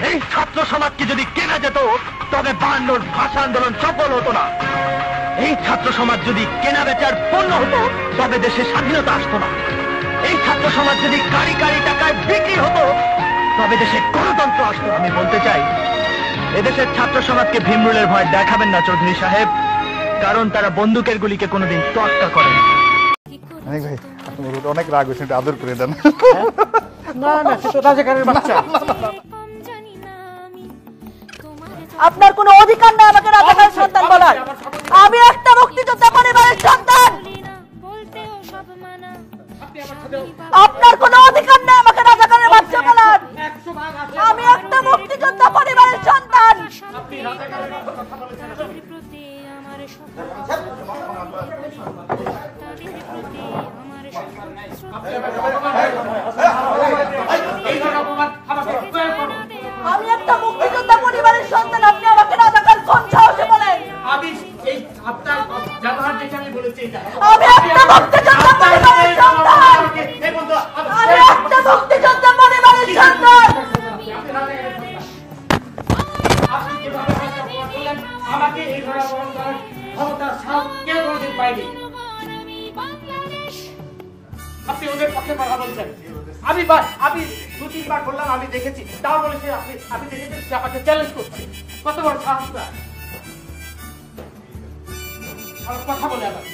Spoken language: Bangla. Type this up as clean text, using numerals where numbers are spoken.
এই ছাত্র সমাজকে যদি কেনা যেত তবে 52 ভাষা আন্দোলন সফল হতো না। এই ছাত্র সমাজ যদি কেনা বেচার পণ্য হতো তবে দেশে স্বাধীনতা আসতো না। এই ছাত্র সমাজ যদি কারি কারি টাকায় বিক্রি হতো তবে দেশে গণতন্ত্র আসতো। আমি বলতে চাই, এদেশের ছাত্র সমাজকে ভীমরুলের ভয় দেখাবেন না চৌধুরী সাহেব, কারণ তারা বন্দুকের গুলিকে কোনোদিন তোয়াক্কা করে না। ভাই আপনি অনেক রাগ হয়েছেন, একটু আদর করে দেন। না না, সে তো রাজাকারের বাচ্চা। আপনার কোনো অধিকার নেই আমাকে রাজাকারের সন্তান বলার। আমি একটা মুক্তিযোদ্ধা পরিবারের সন্তান। আপনার কোনো অধিকার নেই আমাকে রাজাকারের বাচ্চা বলার। আমি একটা মুক্তিযোদ্ধা পরিবারের সন্তান। আমি একটা মুক্তিযোদ্ধা পরিবারের সন্তান, আপনি আমাকে রাজাকার কোন সাহসে বলেন? আমি একটা মুক্তিযোদ্ধা পরিবারের সন্তান। আমি একটা মুক্তিযোদ্ধা পরিবারের সন্তান। আমাকে এই ধরা বহন করার ক্ষমতা সাহস কেউ কোনোদিন পাইনি। আপনি ওদের পক্ষে কথা বলছেন। আমি 2-3 বার বললাম আমি দেখেছি, তাও বলেছে আপনি দেখেছেন, সে আমাকে চ্যালেঞ্জ করছে। কত বড় সাহস না! কথা বলে আবার